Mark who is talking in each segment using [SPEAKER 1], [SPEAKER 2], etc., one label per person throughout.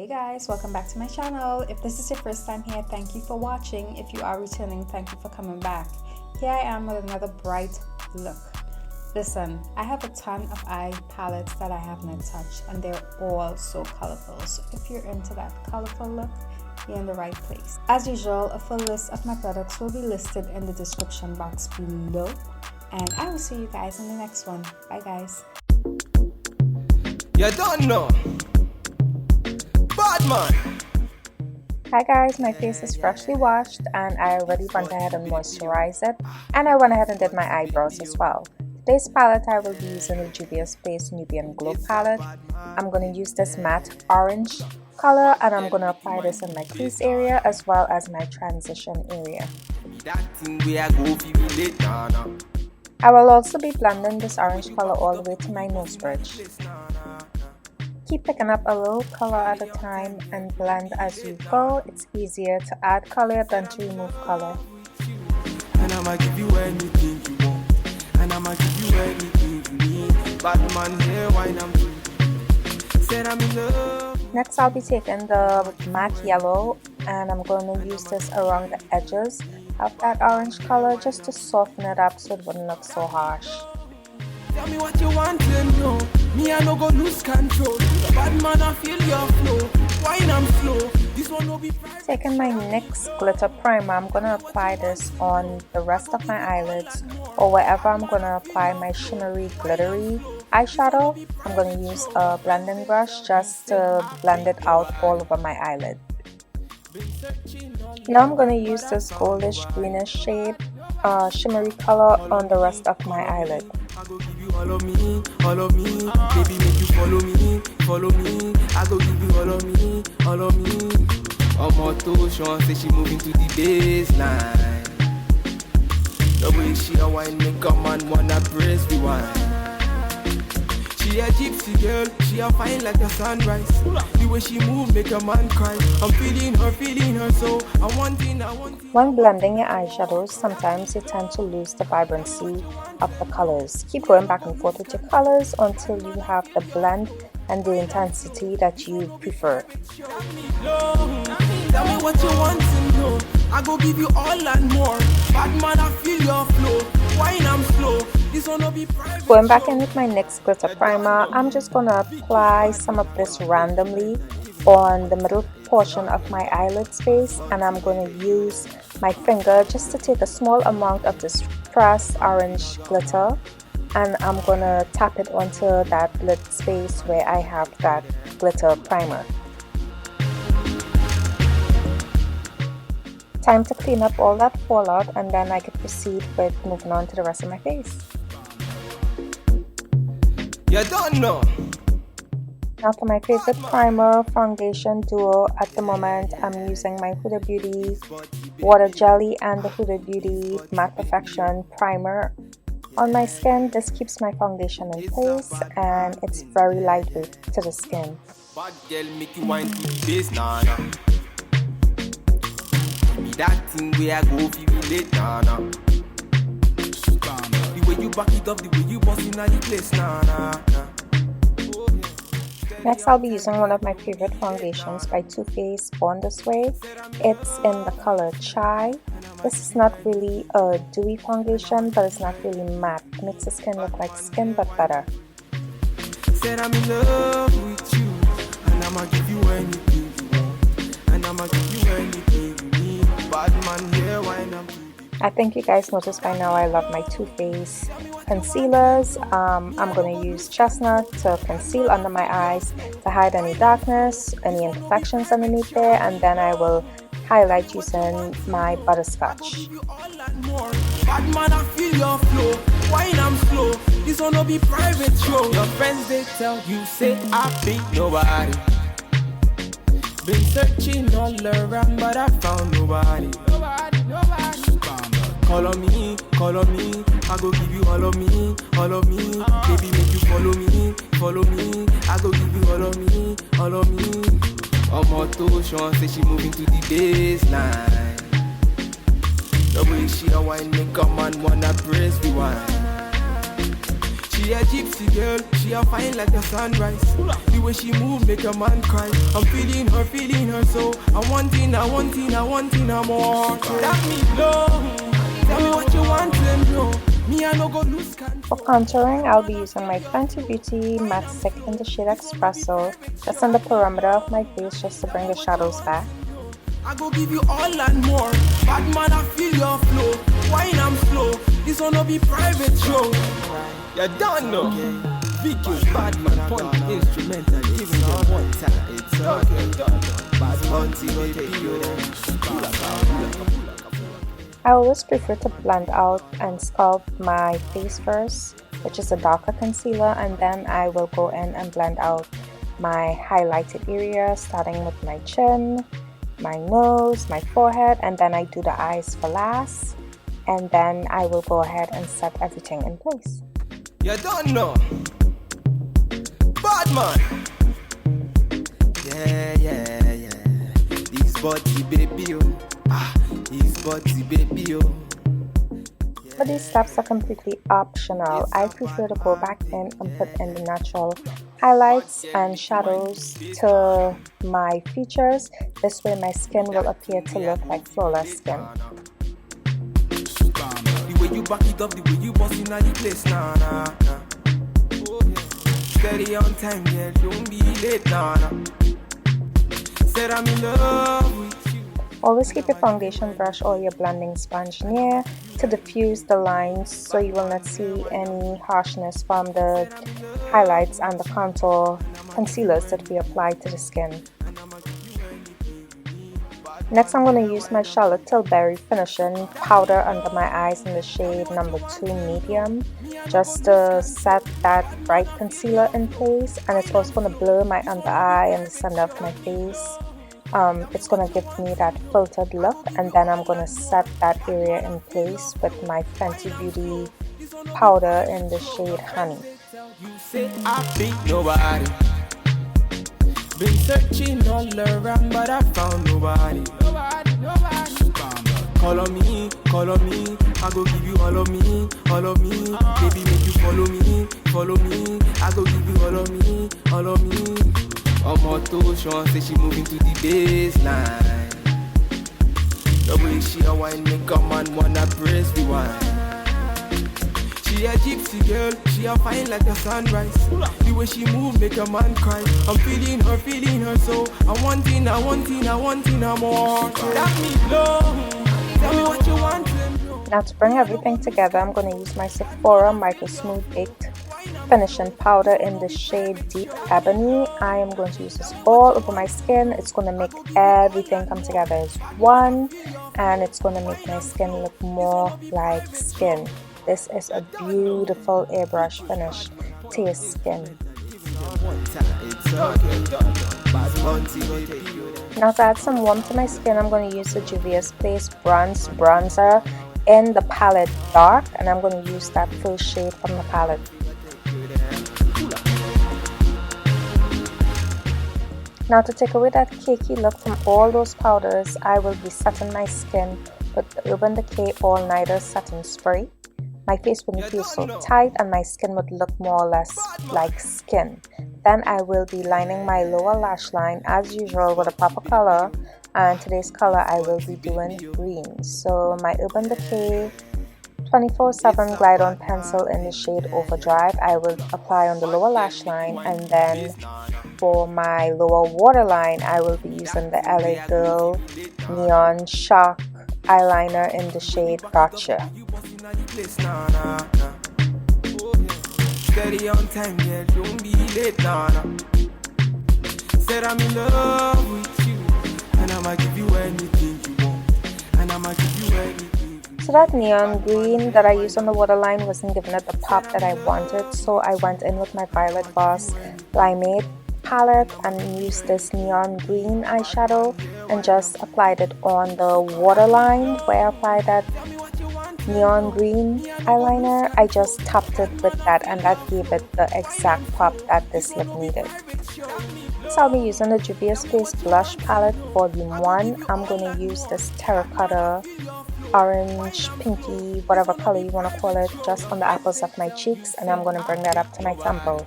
[SPEAKER 1] Hey guys, welcome back to my channel. If this is your first time here, thank you for watching. If you are returning, thank you for coming back. Here I am with another bright look. Listen, I have a ton of eye palettes that I have not touched and they're all so colorful. So if you're into that colorful look, you're in the right place. As usual, a full list of my products will be listed in the description box below. And I will see you guys in the next one. Bye guys.
[SPEAKER 2] You don't know. Bad man.
[SPEAKER 3] Hi guys, my face is freshly washed and I already went ahead and moisturized it, and I went ahead and did my eyebrows as well. Today's palette I will be using the JUVIA'S Nubian Glow palette. I'm going to use this matte orange color and I'm going to apply this in my crease area as well as my transition area. I will also be blending this orange color all the way to my nose bridge. Keep picking up a little color at a time and blend as you go. It's easier to add color than to remove color.
[SPEAKER 2] And I'ma give you anything you want. And I'ma give you anything you need. Bad man here, why I'm said I'm in love.
[SPEAKER 3] Next I'll be taking the matte yellow and I'm going to use this around the edges of that orange color just to soften it up so it wouldn't look so harsh.
[SPEAKER 2] Tell me what you want to know. Me, I no go lose control. Bad man, I feel your flow. Wine I'm slow. This one will be private.
[SPEAKER 3] Taking my NYX glitter primer, I'm going to apply this on the rest of my eyelids or wherever I'm going to apply my shimmery glittery eyeshadow. I'm going to use a blending brush just to blend it out all over my eyelid. Now I'm going to use this goldish greenish shade shimmery color on the rest of my eyelid.
[SPEAKER 2] I go give you all of me, baby, make you follow me, I go give you all of me. I'm auto Sean say she moving to the baseline. The way she a wine make a man wanna praise the wine. She a gypsy girl, she a fine like the sunrise. The way she move make a man cry. I'm feeling her so I want it.
[SPEAKER 3] When blending your eyeshadows, sometimes you tend to lose the vibrancy of the colors. Keep going back and forth with your colors until you have the blend and the intensity that you prefer.
[SPEAKER 2] Tell me what you want to know. I go give you all and more. Bad man, I feel your flow. Wine I'm slow. This one will be private.
[SPEAKER 3] Going back in with my NYX glitter primer, I'm just going to apply some of this randomly on the middle portion of my eyelid space, and I'm going to use my finger just to take a small amount of this pressed orange glitter, and I'm going to tap it onto that lid space where I have that glitter primer. Time to clean up all that fallout and then I can proceed with moving on to the rest of my face.
[SPEAKER 2] You don't know.
[SPEAKER 3] Now for my favorite primer foundation duo at the moment, I'm using my HUDA Beauty Water Jelly and the HUDA Beauty Matte Perfection Primer on my skin. This keeps my foundation in place and it's very lightweight to the skin.
[SPEAKER 2] Bad girl make you wine to the base, nah. That thing where I go feel late, nah. The way you back it up, the way you bust in the place, nah.
[SPEAKER 3] Next I'll be using one of my favorite foundations by Too Faced Born This Way. It's in the color Chai. This is not really a dewy foundation, but it's not really matte. It makes the skin look like skin but better.
[SPEAKER 2] Said I'm in love with you, and I'ma give you anything you want, and I'ma give you anything you need. Bad man here, wine I'm.
[SPEAKER 3] I think you guys noticed by now I love my Too Faced concealers. I'm going to use Chestnut to conceal under my eyes to hide any darkness, any imperfections underneath there, and then I will highlight using my Butterscotch.
[SPEAKER 2] Bad man, I feel your flow. Wine I'm slow. This one will be private show. Your friends they tell you say I be nobody. Been searching all around, but I found nobody. Call on me, I go give you all of me, baby make you follow me, I go give you all of me. I'm auto Sean say she moving to the baseline. The way she a wine make a man wanna praise the wine. She a gypsy girl, she a fine like the sunrise. The way she move make a man cry. I'm feeling her so I want it more. That me blow. Tell me what you want and blow. Me I no go lose control.
[SPEAKER 3] For contouring, I'll be using my Fenty Beauty matte stick in the shade Expresso, just on the perimeter of my face, just to bring the shadows back.
[SPEAKER 2] I go give you all and more. Bad man, I feel your flow. Wine I'm slow. This one no be private show. You don't know. Vicky's bad man, point instrumental, giving them one time. It's okay. Bad man,
[SPEAKER 3] I always prefer to blend out and sculpt my face first, which is a darker concealer, and then I will go in and blend out my highlighted area, starting with my chin, my nose, my forehead, and then I do the eyes for last, and then I will go ahead and set everything in place.
[SPEAKER 2] You don't know. Bad man. Yeah. These body baby, oh. These body baby, oh.
[SPEAKER 3] But these steps are completely optional. I prefer to go back in and put in the natural highlights and shadows to my features. This way my skin will appear to look like flawless skin.
[SPEAKER 2] The way you back it up, the way you boss in the place, nah. Steady on time, yeah, don't be late, nah. Said I'm in love with you.
[SPEAKER 3] Always keep your foundation brush or your blending sponge near to diffuse the lines so you will not see any harshness from the highlights and the contour concealers that we apply to the skin. Next, I'm going to use my Charlotte Tilbury finishing powder under my eyes in the shade number 2 medium, just to set that bright concealer in place, and it's also going to blur my under eye and the center of my face. It's going to give me that filtered look, and then I'm going to set that area in place with my Fenty Beauty powder in the shade Honey.
[SPEAKER 2] You say I beat nobody. Been searching all around, but I found nobody. Call on me. I go give you all of me. Baby, make you follow me. I go give you all of me. I'm on to Sean, say she moving to the baseline. The way she a wine make a man wanna praise the wine. She a gypsy girl, she a fine like the sunrise. The way she move make a man cry. I'm feeling her so I want it more. That me blow. Tell me what you want.
[SPEAKER 3] Now to bring everything together, I'm going to use my Sephora Micro Smooth Baked finishing powder in the shade Deep Ebony. I am going to use this all over my skin. It's going to make everything come together as one, and it's going to make my skin look more like skin. This is a beautiful airbrush finish to your skin. Now to add some warmth to my skin, I'm going to use the JUVIA'S bronzer in the palette Dark, and I'm going to use that first shade from the palette. Now to take away that cakey look from all those powders, I will be setting my skin with the Urban Decay All Nighter Setting Spray. My face wouldn't feel so tight and my skin would look more or less like skin. Then I will be lining my lower lash line as usual with a pop color, and today's color I will be doing green. So my Urban Decay 24/7 Glide On Pencil in the shade Overdrive I will apply on the lower lash line, and then for my lower waterline I will be using the LA Girl Neon Shark eyeliner in the shade Gotcha.
[SPEAKER 2] Steady on time, yeah, don't be late, nah. Said I'm in love with you, and I'ma give you anything you want, and I'ma give you anything.
[SPEAKER 3] So that neon green that I used on the waterline wasn't giving it the pop that I wanted, so I went in with my Violet Boss Limeade palette and used this neon green eyeshadow and just applied it on the waterline where I applied that neon green eyeliner. I just tapped it with that, and that gave it the exact pop that this lip needed. So I'll be using the JUVIA'S Blush Palette Volume 1. I'm going to use this terracotta orange, pinky, whatever color you want to call it, just on the apples of my cheeks, and I'm going to bring that up to my temple.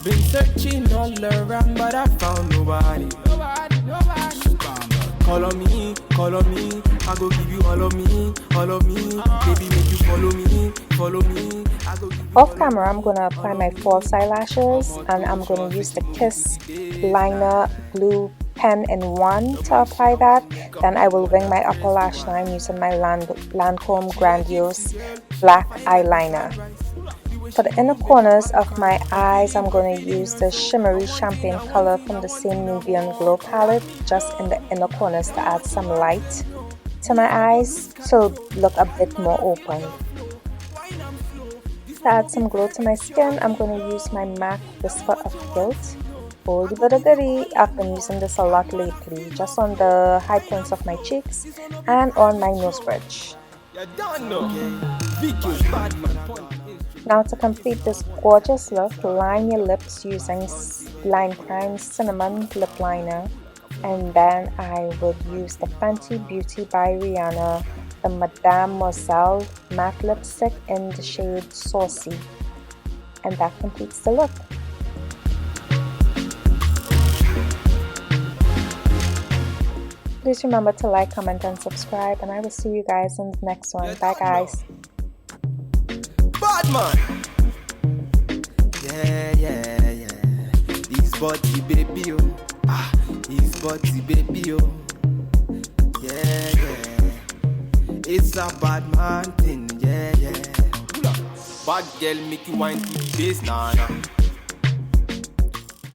[SPEAKER 2] Been searching all around, but I found nobody. Call on me, I go give you all of me, baby make you follow me, I go give you
[SPEAKER 3] Off camera, I'm going to apply my false eyelashes, and I'm going to use the Kiss liner glue pen in one to apply that. Then I will wing my upper lash line using my Lancome Grandiose black eyeliner. For the inner corners of my eyes, I'm going to use the shimmery champagne color from the same Nubian Glow palette, just in the inner corners to add some light to my eyes to look a bit more open. To add some glow to my skin, I'm going to use my MAC Whisper of Guilt. Oldie but a goodie. I've been using this a lot lately, just on the high points of my cheeks and on my nose bridge. Now to complete this gorgeous look, line your lips using Line Crime Cinnamon Lip Liner. And then I would use the Fenty Beauty by Rihanna, the Madame Moselle matte lipstick in the shade Saucy. And that completes the look. Please remember to like, comment, and subscribe, and I will see you guys in the next one. Bye, guys.
[SPEAKER 2] Bad man. Yeah. His body, baby, oh. His body, baby, oh. Yeah. It's a bad man thing, yeah. Bad girl make you wine to the bass, nah.